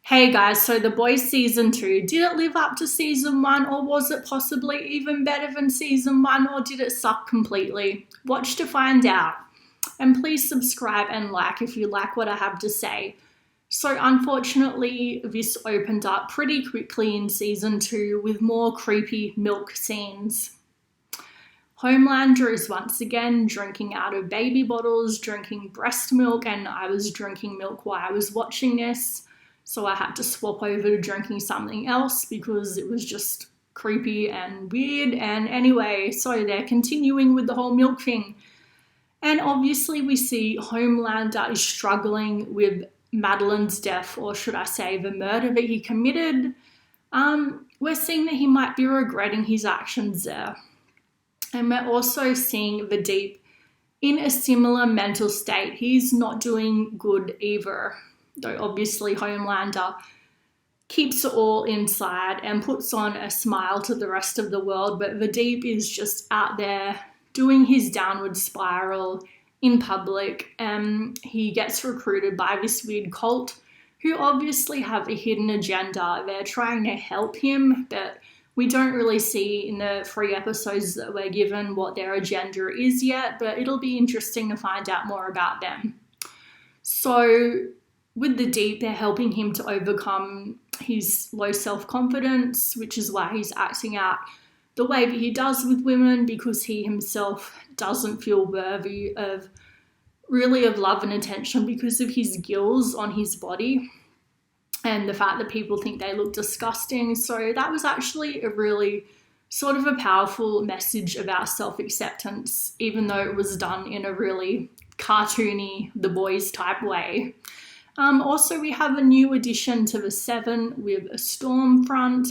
Hey guys, so The Boys season 2, did it live up to season 1 or was it possibly even better than season 1 or did it suck completely? Watch to find out. And please subscribe and like if you like what I have to say. So unfortunately, this opened up pretty quickly in season 2 with more creepy milk scenes. Homelander is once again drinking out of baby bottles, drinking breast milk, and I was drinking milk while I was watching this. So I had to swap over to drinking something else because it was just creepy and weird. And anyway, so they're continuing with the whole milk thing. And obviously we see Homelander is struggling with Madeline's death, or should I say the murder that he committed. We're seeing that he might be regretting his actions there. And we're also seeing the Deep in a similar mental state. He's not doing good either. Though obviously Homelander keeps it all inside and puts on a smile to the rest of the world, but the Deep is just out there doing his downward spiral in public. He gets recruited by this weird cult who obviously have a hidden agenda. They're trying to help him, but we don't really see in the 3 episodes that we're given what their agenda is yet, but it'll be interesting to find out more about them. So with the Deep, they're helping him to overcome his low self-confidence, which is why he's acting out the way that he does with women, because he himself doesn't feel worthy of love and attention because of his gills on his body and the fact that people think they look disgusting. So that was actually a really sort of a powerful message about self-acceptance, even though it was done in a really cartoony, The Boys type way. Also, we have a new addition to the 7 with a Stormfront,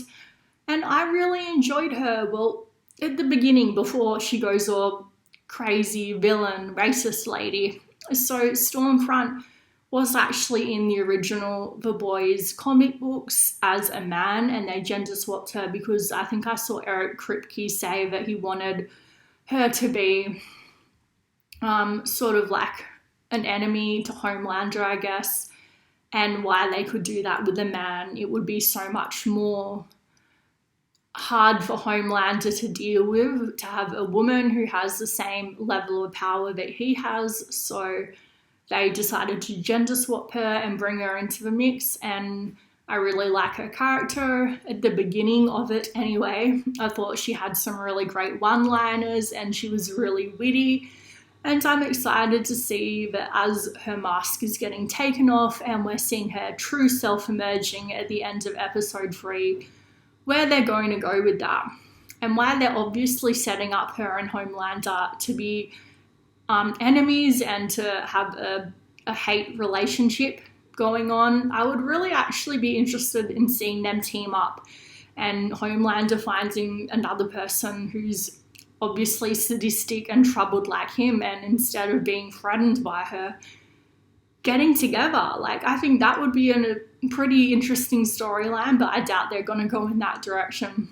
and I really enjoyed her. Well, at the beginning, before she goes all crazy villain, racist lady. So Stormfront was actually in the original The Boys comic books as a man, and they gender swapped her because I think I saw Eric Kripke say that he wanted her to be sort of like an enemy to Homelander, I guess. And why they could do that with a man, it would be so much more hard for Homelander to deal with, to have a woman who has the same level of power that he has. So they decided to gender swap her and bring her into the mix. And I really like her character at the beginning of it anyway. I thought she had some really great one-liners and she was really witty. And I'm excited to see that as her mask is getting taken off and we're seeing her true self emerging at the end of episode 3, where they're going to go with that. And why they're obviously setting up her and Homelander to be enemies and to have a hate relationship going on. I would really actually be interested in seeing them team up and Homelander finding another person who's obviously sadistic and troubled like him, and instead of being threatened by her, getting together. Like, I think that would be a pretty interesting storyline, but I doubt they're going to go in that direction.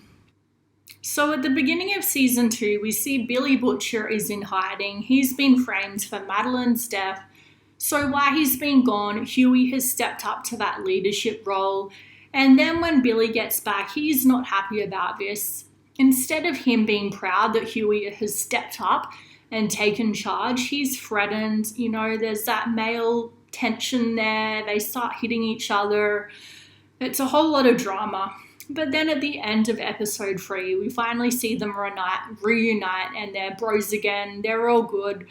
So at the beginning of season 2, we see Billy Butcher is in hiding. He's been framed for Madeline's death. So while he's been gone, Huey has stepped up to that leadership role. And then when Billy gets back, he's not happy about this. Instead of him being proud that Huey has stepped up and taken charge, he's threatened. You know, there's that male tension there. They start hitting each other. It's a whole lot of drama. But then at the end of episode 3, we finally see them reunite and they're bros again. They're all good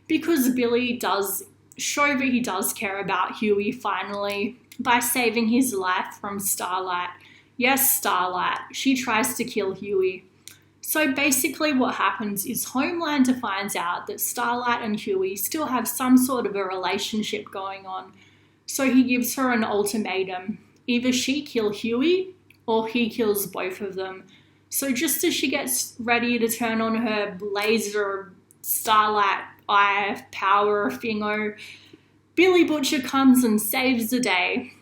because Billy does show that he does care about Huey finally by saving his life from Starlight. Yes, Starlight. She tries to kill Huey. So basically what happens is Homelander finds out that Starlight and Huey still have some sort of a relationship going on. So he gives her an ultimatum. Either she kill Huey or he kills both of them. So just as she gets ready to turn on her laser Starlight eye power thingo, Billy Butcher comes and saves the day.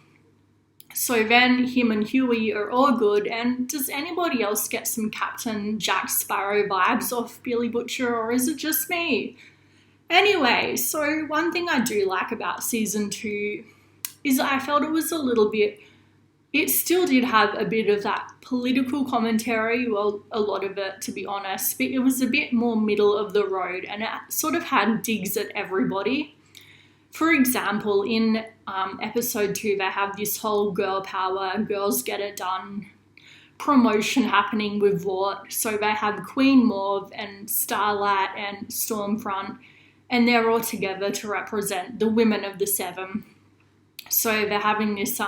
So then him and Huey are all good. And does anybody else get some Captain Jack Sparrow vibes off Billy Butcher, or is it just me? Anyway, so one thing I do like about season 2 is I felt it was a little bit it still did have a bit of that political commentary, well, a lot of it, to be honest, but it was a bit more middle of the road, and it sort of had digs at everybody. For example, in episode 2, they have this whole girl power, girls get it done promotion happening with Vought. So they have Queen Mauve and Starlight and Stormfront, and they're all together to represent the women of the Seven. So they're having this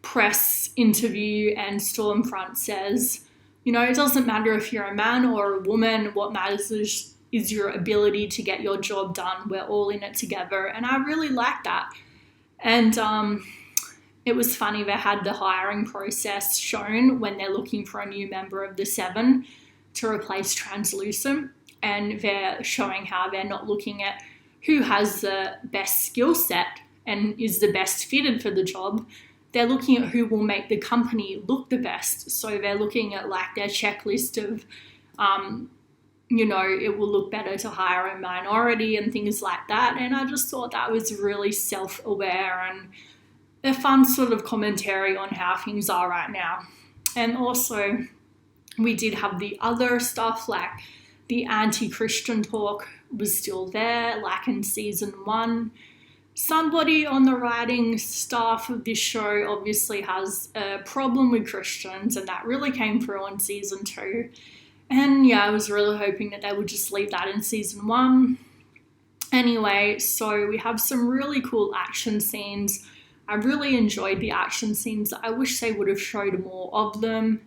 press interview, and Stormfront says, you know, it doesn't matter if you're a man or a woman, what matters is your ability to get your job done. We're all in it together. And I really like that. And it was funny, they had the hiring process shown when they're looking for a new member of the Seven to replace Translucent, and they're showing how they're not looking at who has the best skill set and is the best fitted for the job. They're looking at who will make the company look the best. So they're looking at like their checklist of, you know, it will look better to hire a minority and things like that. And I just thought that was really self-aware and a fun sort of commentary on how things are right now. And also we did have the other stuff, like the anti-Christian talk was still there, like in season 1. Somebody on the writing staff of this show obviously has a problem with Christians, and that really came through on season 2. And yeah, I was really hoping that they would just leave that in season 1. Anyway, so we have some really cool action scenes. I really enjoyed the action scenes. I wish they would have showed more of them.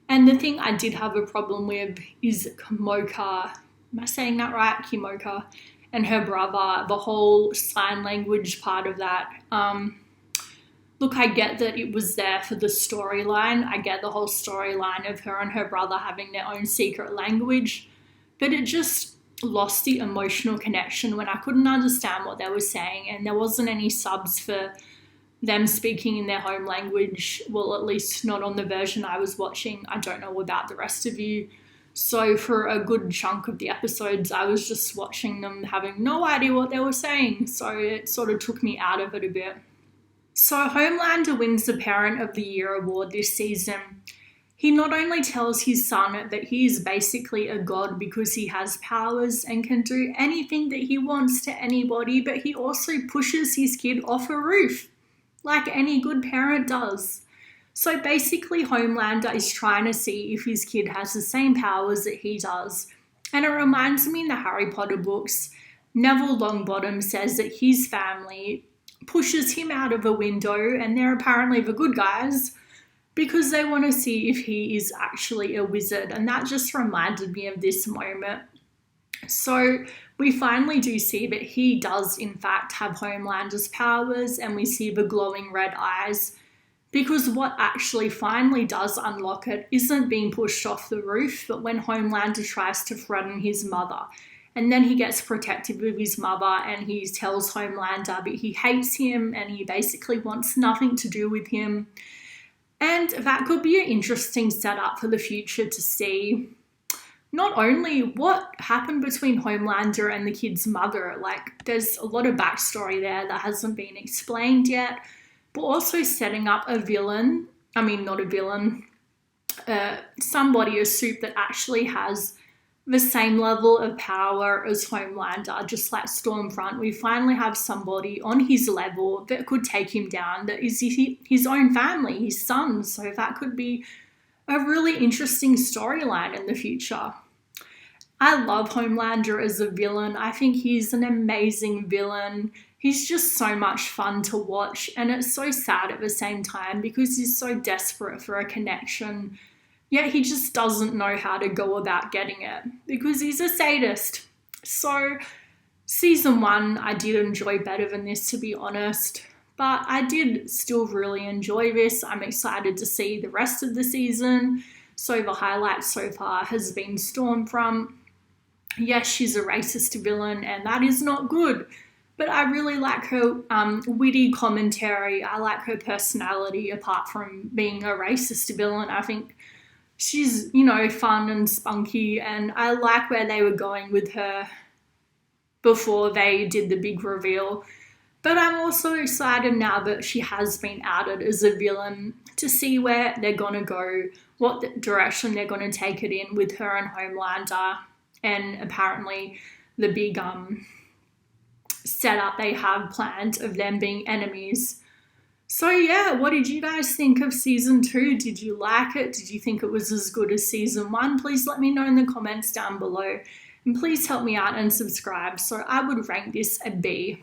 And the thing I did have a problem with is Kimoka. Am I saying that right? Kimoka. And her brother, the whole sign language part of that. Look, I get that it was there for the storyline. I get the whole storyline of her and her brother having their own secret language. But it just lost the emotional connection when I couldn't understand what they were saying, and there wasn't any subs for them speaking in their home language. Well, at least not on the version I was watching. I don't know about the rest of you. So for a good chunk of the episodes, I was just watching them having no idea what they were saying. So it sort of took me out of it a bit. So Homelander wins the Parent of the Year award this season. He not only tells his son that he is basically a god because he has powers and can do anything that he wants to anybody, but he also pushes his kid off a roof, like any good parent does. So basically Homelander is trying to see if his kid has the same powers that he does. And it reminds me in the Harry Potter books, Neville Longbottom says that his family pushes him out of a window, and they're apparently the good guys, because they want to see if he is actually a wizard. And that just reminded me of this moment. So we finally do see that he does in fact have Homelander's powers, and we see the glowing red eyes, because what actually finally does unlock it isn't being pushed off the roof, but when Homelander tries to threaten his mother. And then he gets protective of his mother, and he tells Homelander that he hates him and he basically wants nothing to do with him. And that could be an interesting setup for the future to see not only what happened between Homelander and the kid's mother, like there's a lot of backstory there that hasn't been explained yet, but also setting up a villain, not a villain, somebody, a Soup that actually has the same level of power as Homelander, just like Stormfront. We finally have somebody on his level that could take him down, that is his own family, his son. So that could be a really interesting storyline in the future. I love Homelander as a villain. I think he's an amazing villain. He's just so much fun to watch, and it's so sad at the same time because he's so desperate for a connection, yet he just doesn't know how to go about getting it because he's a sadist. So season 1 I did enjoy better than this, to be honest, but I did still really enjoy this. I'm excited to see the rest of the season. So the highlight so far has been Stormfront. Yes, she's a racist villain, and that is not good. But I really like her witty commentary. I like her personality apart from being a racist villain. I think she's, fun and spunky, and I like where they were going with her before they did the big reveal. But I'm also excited now that she has been outed as a villain to see where they're going to go, what direction they're going to take it in with her and Homelander, and apparently the big setup they have planned of them being enemies. So yeah, what did you guys think of season 2? Did you like it? Did you think it was as good as season 1? Please let me know in the comments down below. And please help me out and subscribe. So I would rank this a B.